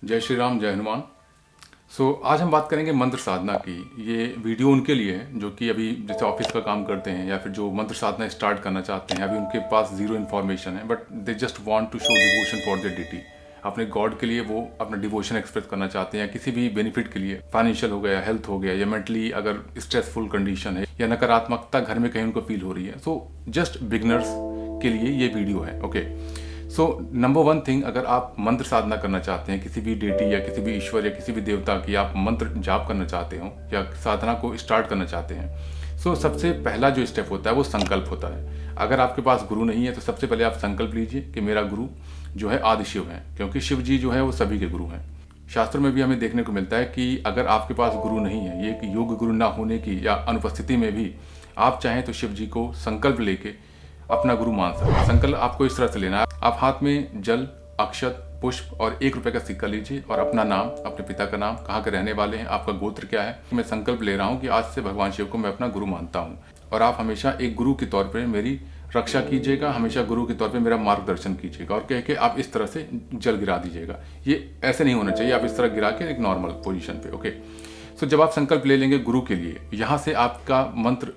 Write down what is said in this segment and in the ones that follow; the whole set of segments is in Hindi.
जय श्री राम, जय हनुमान। आज हम बात करेंगे मंत्र साधना की। ये वीडियो उनके लिए है जो कि अभी जैसे ऑफिस का काम करते हैं या फिर जो मंत्र साधना स्टार्ट करना चाहते हैं। अभी उनके पास ज़ीरो इन्फॉर्मेशन है, but they just want to show devotion for their deity. अपने गॉड के लिए वो अपना डिवोशन एक्सप्रेस करना चाहते हैं, या किसी भी बेनिफिट के लिए, फाइनेंशियल हो गया, हेल्थ हो गया, या मेंटली अगर स्ट्रेसफुल कंडीशन है या नकारात्मकता घर में कहीं उनको फील हो रही है। जस्ट बिगनर्स के लिए ये वीडियो है। ओके, नंबर वन थिंग, अगर आप मंत्र साधना करना चाहते हैं, किसी भी डेटी या किसी भी ईश्वर या किसी भी देवता की आप मंत्र जाप करना चाहते हो या साधना को स्टार्ट करना चाहते हैं, सबसे पहला जो स्टेप होता है वो संकल्प होता है। अगर आपके पास गुरु नहीं है तो सबसे पहले आप संकल्प लीजिए कि मेरा गुरु जो है आदि शिव है, क्योंकि शिव जी जो है वो सभी के गुरु हैं। शास्त्रों में भी हमें देखने को मिलता है कि अगर आपके पास गुरु नहीं है, ये कि योग गुरु ना होने की या अनुपस्थिति में भी आप चाहें तो शिव जी को संकल्प लेके अपना गुरु मान सकते हैं। संकल्प आपको इस तरह से लेना है, आप हाथ में जल, अक्षत, पुष्प और 1 रुपए का सिक्का लीजिए और अपना नाम, अपने पिता का नाम, कहाँ के रहने वाले हैं, आपका गोत्र क्या है। मैं संकल्प ले रहा हूँ कि आज से भगवान शिव को मैं अपना गुरु मानता हूँ और आप हमेशा एक गुरु के तौर पर मेरी रक्षा कीजिएगा, हमेशा गुरु के तौर पे मेरा मार्गदर्शन कीजिएगा। और कह के आप इस तरह से जल गिरा दीजिएगा। ये ऐसे नहीं होना चाहिए, आप इस तरह गिरा के एक नॉर्मल पोजीशन पे। ओके, जब आप संकल्प ले लेंगे गुरु के लिए, यहाँ से आपका मंत्र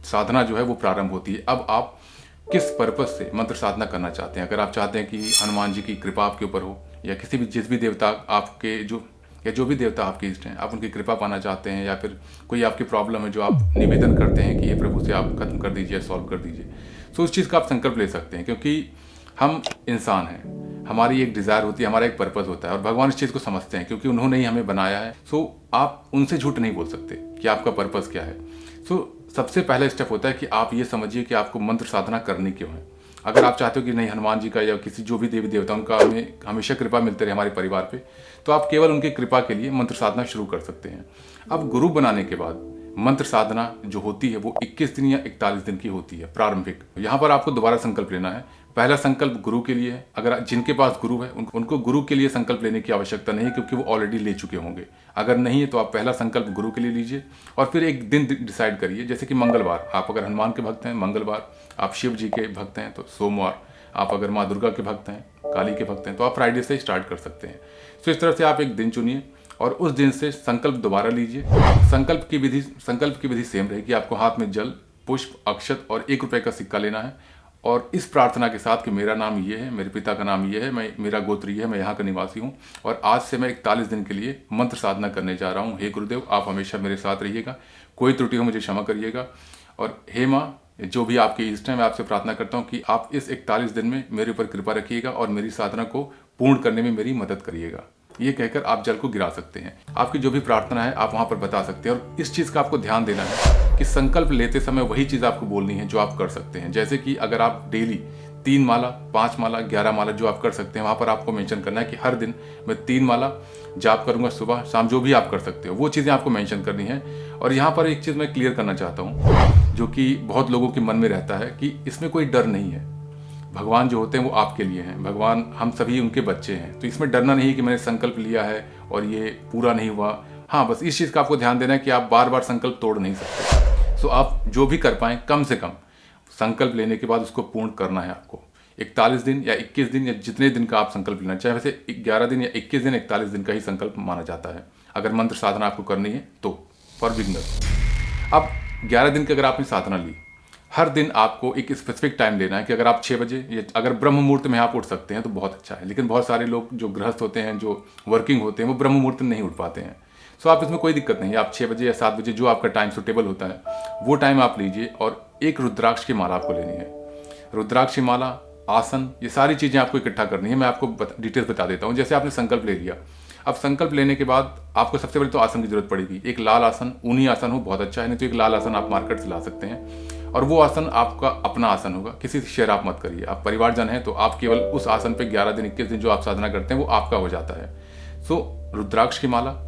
साधना जो है वो प्रारंभ होती है। अब आप किस पर्पज से मंत्र साधना करना चाहते हैं। अगर आप चाहते हैं कि हनुमान जी की कृपा आपके ऊपर हो, या किसी भी जिस भी देवता आपके जो भी देवता आपके इष्ट हैं, आप उनकी कृपा पाना चाहते हैं, या फिर कोई आपकी प्रॉब्लम है जो आप निवेदन करते हैं कि ये प्रभु से आप खत्म कर दीजिए, सॉल्व कर दीजिए, उस चीज़ का आप संकल्प ले सकते हैं। क्योंकि हम इंसान हैं, हमारी एक डिज़ायर होती है, हमारा एक पर्पज़ होता है और भगवान इस चीज़ को समझते हैं क्योंकि उन्होंने ही हमें बनाया है। आप उनसे झूठ नहीं बोल सकते कि आपका पर्पज़ क्या है। सबसे पहला स्टेप होता है कि आप ये समझिए कि आपको मंत्र साधना करनी क्यों है। अगर आप चाहते हो कि नहीं, हनुमान जी का या किसी जो भी देवी देवता उनका हमें हमेशा कृपा मिलती रहे हमारे परिवार पे, तो आप केवल उनकी कृपा के लिए मंत्र साधना शुरू कर सकते हैं। अब गुरु बनाने के बाद मंत्र साधना जो होती है वो 21 दिन या 41 दिन की होती है प्रारंभिक। यहाँ पर आपको दोबारा संकल्प लेना है। पहला संकल्प गुरु के लिए है। अगर जिनके पास गुरु है उनको गुरु के लिए संकल्प लेने की आवश्यकता नहीं है, क्योंकि वो ऑलरेडी ले चुके होंगे। अगर नहीं है तो आप पहला संकल्प गुरु के लिए लीजिए और फिर एक दिन डिसाइड करिए, जैसे कि मंगलवार, आप अगर हनुमान के भक्त हैं मंगलवार, आप शिव जी के भक्त हैं तो सोमवार, आप अगर माँ दुर्गा के भक्त हैं, काली के भक्त हैं तो आप फ्राइडे से स्टार्ट कर सकते हैं। इस तरह से आप एक दिन चुनिए और उस दिन से संकल्प दोबारा लीजिए। संकल्प की विधि सेम रहेगी। आपको हाथ में जल, पुष्प, अक्षत और 1 रुपए का सिक्का लेना है और इस प्रार्थना के साथ कि मेरा नाम ये है, मेरे पिता का नाम ये है, मेरा गोत्र ये है, मैं यहाँ का निवासी हूँ और आज से मैं 41 दिन के लिए मंत्र साधना करने जा रहा हूँ। हे गुरुदेव, आप हमेशा मेरे साथ रहिएगा, कोई त्रुटि हो मुझे क्षमा करिएगा। और हे माँ, जो भी आपके इष्ट हैं, मैं आपसे प्रार्थना करता हूँ कि आप इस 41 दिन में मेरे ऊपर कृपा रखिएगा और मेरी साधना को पूर्ण करने में मेरी मदद करिएगा। ये कहकर आप जल को गिरा सकते हैं। आपकी जो भी प्रार्थना है आप वहाँ पर बता सकते हैं। और इस चीज़ का आपको ध्यान देना है कि संकल्प लेते समय वही चीज़ आपको बोलनी है जो आप कर सकते हैं। जैसे कि अगर आप डेली 3 माला, 5 माला, 11 माला जो आप कर सकते हैं, वहाँ पर आपको मेंशन करना है कि हर दिन मैं 3 माला जाप करूँगा, सुबह शाम, जो भी आप कर सकते हो वो चीज़ें आपको मेंशन करनी है। और यहाँ पर एक चीज़ मैं क्लियर करना चाहता हूँ जो कि बहुत लोगों के मन में रहता है कि इसमें कोई डर नहीं है। भगवान जो होते हैं वो आपके लिए हैं, भगवान हम सभी उनके बच्चे हैं, तो इसमें डरना नहीं है कि मैंने संकल्प लिया है और ये पूरा नहीं हुआ। हाँ, बस इस चीज़ का आपको ध्यान देना है कि आप बार बार संकल्प तोड़ नहीं सकते। आप जो भी कर पाएँ कम से कम संकल्प लेने के बाद उसको पूर्ण करना है आपको। 41 दिन या 21 दिन या जितने दिन का आप संकल्प लेना चाहें, वैसे 11 दिन या 21 दिन 41 दिन का ही संकल्प माना जाता है अगर मंत्र साधना आपको करनी है तो, फॉर बिगनर। अब 11 दिन की अगर आपने साधना ली, हर दिन आपको एक स्पेसिफिक टाइम लेना है कि अगर आप 6 बजे या अगर ब्रह्म मुहूर्त में आप उठ सकते हैं तो बहुत अच्छा है। लेकिन बहुत सारे लोग जो गृहस्थ होते हैं, जो वर्किंग होते हैं, वो ब्रह्म मुहूर्त में नहीं उठ पाते हैं। आप इसमें कोई दिक्कत नहीं है, आप 6 बजे या 7 बजे जो आपका टाइम सुटेबल होता है वो टाइम आप लीजिए और एक रुद्राक्ष की माला आपको लेनी है। रुद्राक्ष की माला, आसन, ये सारी चीज़ें आपको इकट्ठा करनी है। मैं आपको डिटेल्स बता देता हूँ। जैसे आपने संकल्प ले लिया, अब संकल्प लेने के बाद आपको सबसे पहले तो आसन की जरूरत पड़ेगी। एक लाल आसन, ऊनी आसन हो बहुत अच्छा है, नहीं तो एक लाल आसन आप मार्केट से ला सकते हैं और वो आसन आपका अपना आसन होगा, किसी से शेयर आप मत करिए। आप परिवारजन हैं तो आप केवल उस आसन पे 11 दिन 21 दिन जो आप साधना करते हैं वो आपका हो जाता है। रुद्राक्ष की माला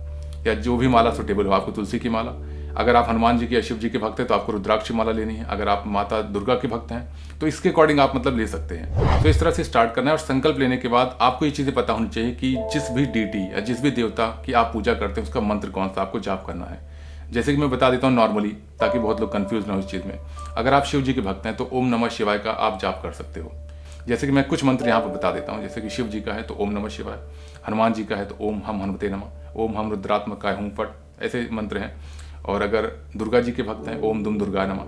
या जो भी माला सुटेबल हो, आपको तुलसी की माला, अगर आप हनुमान जी की या शिव जी के भक्त हैं तो आपको रुद्राक्ष की माला लेनी है। अगर आप माता दुर्गा के भक्त हैं तो इसके अकॉर्डिंग आप मतलब ले सकते हैं। इस तरह से स्टार्ट करना है। और संकल्प लेने के बाद आपको ये चीज़ें पता होनी चाहिए कि जिस भी डीटी या जिस भी देवता की आप पूजा करते हैं उसका मंत्र कौन सा आपको जाप करना है। जैसे कि मैं बता देता हूँ नॉर्मली, ताकि बहुत लोग कंफ्यूज ना हो इस चीज़ में। अगर आप शिव जी के भक्त हैं तो ओम नमः शिवाय का आप जाप कर सकते हो। जैसे कि मैं कुछ मंत्र यहाँ पर बता देता हूँ। जैसे कि शिव जी का है तो ओम नमः शिवाय, हनुमान जी का है तो ओम हम हनुमते नमः, ओम हम रुद्रात्मकाय हूँ फट, ऐसे मंत्र हैं। और अगर दुर्गा जी के भक्त हैं ओम दुम दुर्गाय नमः,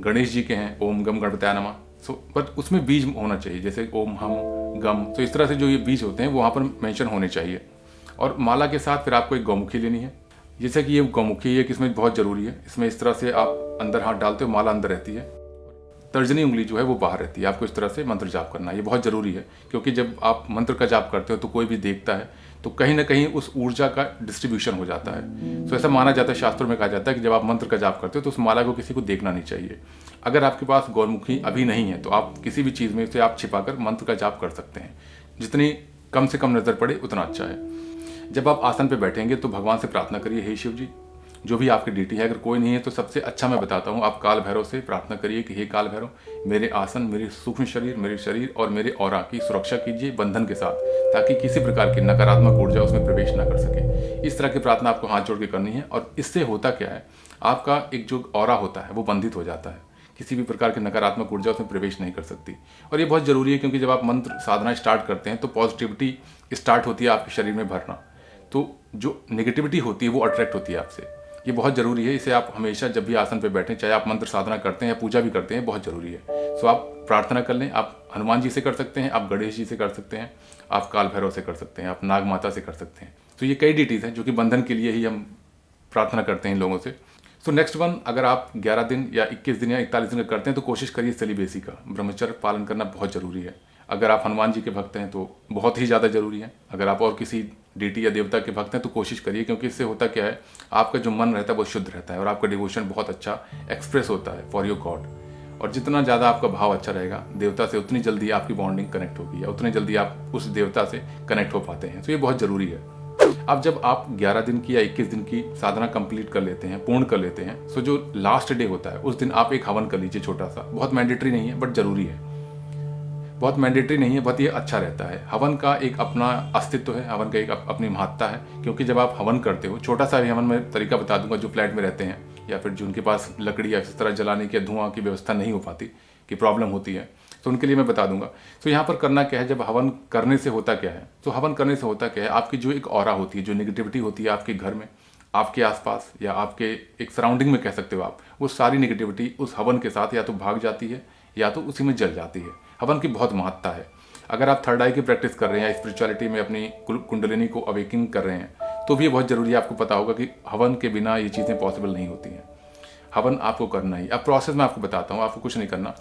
गणेश जी के हैं ओम गम गणपताय नमः। सो पर उसमें बीज होना चाहिए, जैसे ओम हम गम, तो इस तरह से जो ये बीज होते हैं वो वहाँ पर मेंशन होने चाहिए। और माला के साथ फिर आपको एक गौमुखी लेनी है। जैसे कि ये गौमुखी है कि इसमें बहुत ज़रूरी है, इसमें इस तरह से आप अंदर हाथ डालते हो, माला अंदर रहती है, तर्जनी उंगली जो है वो बाहर रहती है। आपको इस तरह से मंत्र जाप करना है, ये बहुत ज़रूरी है, क्योंकि जब आप मंत्र का जाप करते हो तो कोई भी देखता है तो कहीं ना कहीं उस ऊर्जा का डिस्ट्रीब्यूशन हो जाता है। तो ऐसा माना जाता है, शास्त्रों में कहा जाता है कि जब आप मंत्र का जाप करते हो तो उस माला को किसी को देखना नहीं चाहिए। अगर आपके पास गौरमुखी अभी नहीं है तो आप किसी भी चीज़ में उसे आप छिपाकर मंत्र का जाप कर सकते हैं। जितनी कम से कम नज़र पड़े उतना अच्छा है। जब आप आसन पर बैठेंगे तो भगवान से प्रार्थना करिए, हे शिव जी, जो भी आपकी ड्यूटी है, अगर कोई नहीं है तो सबसे अच्छा मैं बताता हूँ, आप काल भैरव से प्रार्थना करिए कि हे काल भैरव, मेरे आसन, मेरे सूक्ष्म शरीर, मेरे शरीर और मेरे ऑरा की सुरक्षा कीजिए बंधन के साथ, ताकि किसी प्रकार की नकारात्मक ऊर्जा उसमें प्रवेश ना कर सके। इस तरह की प्रार्थना आपको हाथ जोड़ के करनी है। और इससे होता क्या है, आपका एक जो ऑरा होता है वो बंधित हो जाता है, किसी भी प्रकार की नकारात्मक ऊर्जा उसमें प्रवेश नहीं कर सकती। और ये बहुत ज़रूरी है, क्योंकि जब आप मंत्र साधना स्टार्ट करते हैं तो पॉजिटिविटी स्टार्ट होती है आपके शरीर में भरना, तो जो नेगेटिविटी होती है वो अट्रैक्ट होती है आपसे। ये बहुत ज़रूरी है, इसे आप हमेशा जब भी आसन पे बैठें, चाहे आप मंत्र साधना करते हैं या पूजा भी करते हैं, बहुत ज़रूरी है। सो आप प्रार्थना कर लें, आप हनुमान जी से कर सकते हैं, आप गणेश जी से कर सकते हैं, आप काल भैरव से कर सकते हैं, आप नाग माता से कर सकते हैं। तो ये कई डिटीज़ हैं जो कि बंधन के लिए ही हम प्रार्थना करते हैं इन लोगों से। सो नेक्स्ट वन, अगर आप 11 दिन या 21 दिन या 41 दिन का करते हैं तो कोशिश करिए सेलिबेसी का, ब्रह्मचर्य पालन करना बहुत ज़रूरी है। अगर आप हनुमान जी के भक्त हैं तो बहुत ही ज़्यादा ज़रूरी है। अगर आप और किसी डीटी या देवता के भक्त हैं तो कोशिश करिए, क्योंकि इससे होता क्या है, आपका जो मन रहता है वो शुद्ध रहता है और आपका डिवोशन बहुत अच्छा एक्सप्रेस होता है फॉर योर गॉड। और जितना ज़्यादा आपका भाव अच्छा रहेगा देवता से, उतनी जल्दी आपकी बॉन्डिंग कनेक्ट होगी या उतनी जल्दी आप उस देवता से कनेक्ट हो पाते हैं। तो ये बहुत ज़रूरी है। अब जब आप 11 दिन की या 21 दिन की साधना कंप्लीट कर लेते हैं, पूर्ण कर लेते हैं, सो जो लास्ट डे होता है उस दिन आप एक हवन कर लीजिए, छोटा सा, बहुत मैंडेटरी नहीं है बट ज़रूरी है, बहुत मैंडेटरी नहीं है, बहुत ये अच्छा रहता है। हवन का एक अपना अस्तित्व है, हवन का एक अपनी महत्ता है, क्योंकि जब आप हवन करते हो, छोटा सा भी हवन में तरीका बता दूंगा, जो फ्लैट में रहते हैं या फिर जिनके पास लकड़ी या इस तरह जलाने की धुआं की व्यवस्था नहीं हो पाती, की प्रॉब्लम होती है, तो उनके लिए मैं बता दूंगा। तो यहाँ पर करना क्या है, जब हवन करने से होता क्या है, तो हवन करने से होता क्या है, आपकी जो एक ऑरा होती है, जो नेगेटिविटी होती है आपके घर में, आपके आसपास या आपके एक सराउंडिंग में कह सकते हो आप, वो सारी नेगेटिविटी उस हवन के साथ या तो भाग जाती है या तो उसी में जल जाती है। हवन की बहुत महत्ता है। अगर आप थर्ड आई की प्रैक्टिस कर रहे हैं या स्पिरिचुअलिटी में अपनी कुंडलिनी को अवेकिंग कर रहे हैं तो भी बहुत ज़रूरी है, आपको पता होगा कि हवन के बिना ये चीज़ें पॉसिबल नहीं होती हैं। हवन आपको करना ही। अब प्रोसेस मैं आपको बताता हूँ, आपको कुछ नहीं करना।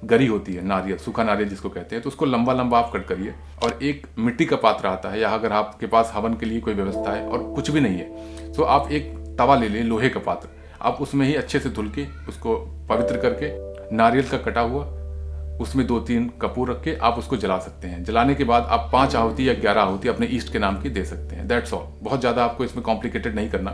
गरी होती है, नारियल, सूखा नारियल जिसको कहते हैं, तो उसको लंबा लंबा आप कट करिए और एक मिट्टी का पात्र आता है, या अगर आपके पास हवन के लिए कोई व्यवस्था है और कुछ भी नहीं है तो आप एक तवा ले लें, लोहे का पात्र, आप उसमें ही अच्छे से धुल के उसको पवित्र करके नारियल का कटा हुआ उसमें 2-3 कपूर रख के आप उसको जला सकते हैं। जलाने के बाद आप 5 आहुति या 11 आहुति अपने ईष्ट के नाम की दे सकते हैं। That's all. बहुत ज़्यादा आपको इसमें कॉम्प्लिकेटेड नहीं करना,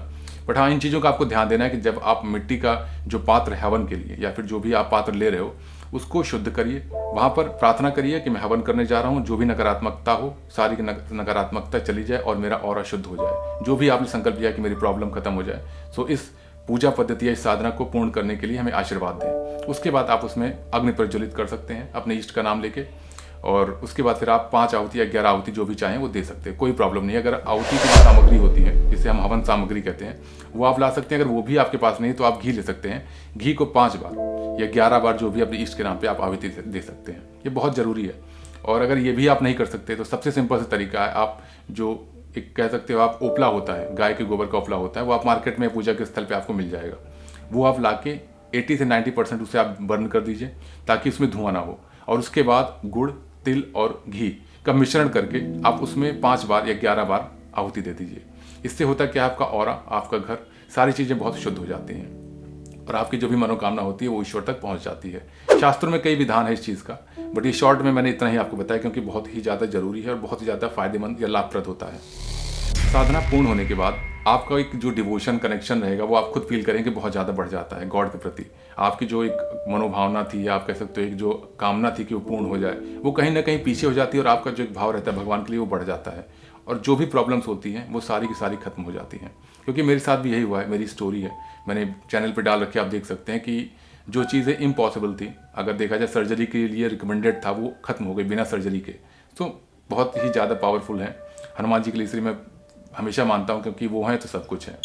बट हाँ, इन चीज़ों का आपको ध्यान देना है कि जब आप मिट्टी का जो पात्र है हवन के लिए या फिर जो भी आप पात्र ले रहे हो उसको शुद्ध करिए, वहाँ पर प्रार्थना करिए कि मैं हवन करने जा रहा हूँ, जो भी नकारात्मकता हो सारी की नकारात्मकता चली जाए और मेरा ऑरा शुद्ध हो जाए। जो भी आपने संकल्प लिया कि मेरी प्रॉब्लम खत्म हो जाए, सो इस पूजा पद्धति या इस साधना को पूर्ण करने के लिए हमें आशीर्वाद दें। उसके बाद आप उसमें अग्नि प्रज्वलित कर सकते हैं अपने इष्ट का नाम लेके, और उसके बाद फिर आप 5 आहुति या 11 आहुति जो भी चाहें वो दे सकते हैं, कोई प्रॉब्लम नहीं है। अगर आहुति की जो सामग्री होती है जिसे हम हवन सामग्री कहते हैं वो आप ला सकते हैं। अगर वो भी आपके पास नहीं तो आप घी ले सकते हैं, घी को 5 बार या 11 बार जो भी अपने इष्ट के नाम पे आप आहुति दे सकते हैं। ये बहुत ज़रूरी है। और अगर ये भी आप नहीं कर सकते तो सबसे सिंपल सा तरीका है, आप जो एक कह सकते हो आप ओपला होता है, गाय के गोबर का ओपला होता है, वो आप मार्केट में पूजा के स्थल पे आपको मिल जाएगा, वो आप ला के 80 से 90% उसे आप बर्न कर दीजिए ताकि उसमें धुआं ना हो। और उसके बाद गुड़, तिल और घी का मिश्रण करके आप उसमें 5 बार या 11 बार आहुति दे दीजिए। इससे होता क्या, आपका ऑरा, आपका घर, सारी चीज़ें बहुत शुद्ध हो जाती हैं और आपकी जो भी मनोकामना होती है वो ईश्वर तक पहुंच जाती है। शास्त्रों में कई विधान है इस चीज़ का, बट ये शॉर्ट में मैंने इतना ही आपको बताया क्योंकि बहुत ही ज़्यादा जरूरी है और बहुत ही ज़्यादा फायदेमंद या लाभप्रद होता है। साधना पूर्ण होने के बाद आपका एक जो डिवोशन कनेक्शन रहेगा वो आप खुद फील करेंगे बहुत ज़्यादा बढ़ जाता है गॉड के प्रति। आपकी जो एक मनोभावना थी या आप कह सकते हो एक जो कामना थी कि वो पूर्ण हो जाए, वो कहीं ना कहीं पीछे हो जाती है और आपका जो एक भाव रहता है भगवान के लिए वो बढ़ जाता है और जो भी प्रॉब्लम्स होती हैं वो सारी की सारी खत्म हो जाती हैं। क्योंकि मेरे साथ भी यही हुआ है, मेरी स्टोरी है, मैंने चैनल पर डाल रखी, आप देख सकते हैं कि जो चीज़ें इम्पॉसिबल थी, अगर देखा जाए सर्जरी के लिए रिकमेंडेड था, वो ख़त्म हो गई बिना सर्जरी के। तो बहुत ही ज़्यादा पावरफुल हैं हनुमान जी के लिए, इसलिए मैं हमेशा मानता हूँ, क्योंकि वो हैं तो सब कुछ है।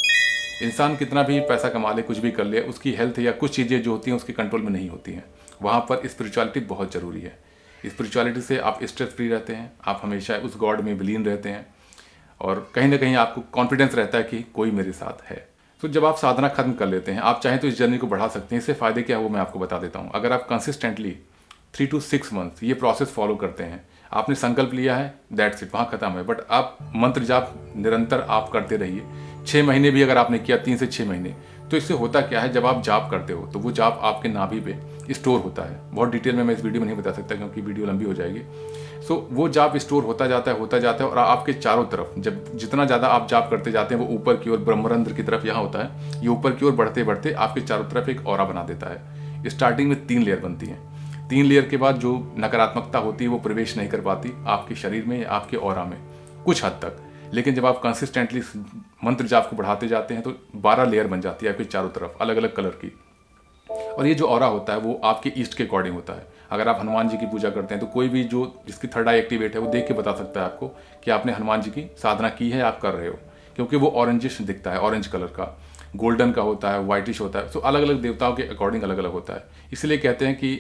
इंसान कितना भी पैसा कमा ले, कुछ भी कर ले, उसकी हेल्थ या कुछ चीज़ें जो होती हैं उसके कंट्रोल में नहीं होती हैं। वहाँ पर स्पिरिचुअलिटी बहुत ज़रूरी है। स्पिरिचुअलिटी से आप स्ट्रेस फ्री रहते हैं, आप हमेशा उस गॉड में विलीन रहते हैं, और कहीं ना कहीं आपको कॉन्फिडेंस रहता है कि कोई मेरे साथ है। तो जब आप साधना खत्म कर लेते हैं, आप चाहें तो इस जर्नी को बढ़ा सकते हैं। इससे फ़ायदे क्या है वो मैं आपको बता देता हूँ। अगर आप कंसिस्टेंटली 3 to 6 मंथ्स ये प्रोसेस फॉलो करते हैं, आपने संकल्प लिया है, दैट्स इट, वहाँ ख़त्म है। बट आप मंत्र जाप निरंतर आप करते रहिए। 6 महीने भी अगर आपने किया, 3 से 6 महीने, तो इससे होता क्या है, जब आप जाप करते हो तो वो जाप आपके नाभि पे स्टोर होता है। बहुत डिटेल में मैं इस वीडियो में नहीं बता सकता क्योंकि वीडियो लंबी हो जाएगी। सो वो जाप स्टोर होता जाता है और आपके चारों तरफ जब जितना ज़्यादा आप जाप करते जाते हैं, वो ऊपर की ओर ब्रह्मरंध्र की तरफ यहाँ होता है, ये ऊपर की ओर बढ़ते बढ़ते आपके चारों तरफ एक ऑरा बना देता है। स्टार्टिंग में 3 लेयर बनती हैं। 3 लेयर के बाद जो नकारात्मकता होती है वो प्रवेश नहीं कर पाती आपके शरीर में या आपके ऑरा में, कुछ हद तक। लेकिन जब आप कंसिस्टेंटली मंत्र जाप को बढ़ाते जाते हैं तो 12 लेयर बन जाती है आपके चारों तरफ, अलग अलग कलर की। और ये जो ऑरा होता है वो आपके ईस्ट के अकॉर्डिंग होता है। अगर आप हनुमान जी की पूजा करते हैं तो कोई भी जो जिसकी थर्ड आई एक्टिवेट है वो देख के बता सकता है आपको कि आपने हनुमान जी की साधना की है, आप कर रहे हो, क्योंकि वो ऑरेंजिश दिखता है, ऑरेंज कलर का, गोल्डन का होता है, वाइटिश होता है। तो अलग अलग देवताओं के अकॉर्डिंग अलग अलग होता है। इसलिए कहते हैं कि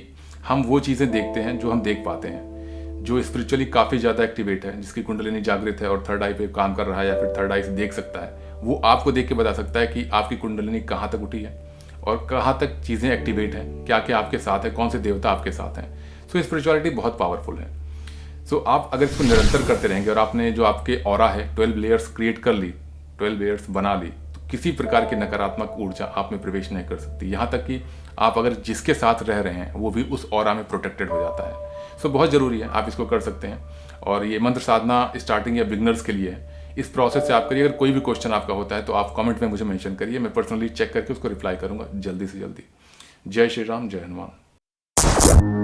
हम वो चीज़ें देखते हैं जो हम देख पाते हैं। जो स्पिरिचुअली काफ़ी ज़्यादा एक्टिवेट है, जिसकी कुंडलिनी जागृत है और थर्ड आई पे काम कर रहा है या फिर थर्ड आई से देख सकता है, वो आपको देख के बता सकता है कि आपकी कुंडलिनी कहाँ तक उठी है और कहाँ तक चीज़ें एक्टिवेट हैं, क्या क्या आपके साथ है, कौन से देवता आपके साथ हैं। सो स्पिरिचुअलिटी बहुत पावरफुल है। सो आप अगर इसको निरंतर करते रहेंगे और आपने जो आपके ऑरा है 12 लेयर्स क्रिएट कर ली, 12 लेयर्स बना ली, तो किसी प्रकार की नकारात्मक ऊर्जा आप में प्रवेश नहीं कर सकती। यहाँ तक कि आप अगर जिसके साथ रह रहे हैं वो भी उस ऑरा में प्रोटेक्टेड हो जाता है। सो बहुत ज़रूरी है, आप इसको कर सकते हैं। और ये मंत्र साधना स्टार्टिंग या बिगनर्स के लिए है। इस प्रोसेस से आप करिए। अगर कोई भी क्वेश्चन आपका होता है तो आप कमेंट में मुझे मेंशन करिए, मैं पर्सनली चेक करके उसको रिप्लाई करूंगा जल्दी से जल्दी। जय श्री राम, जय हनुमान।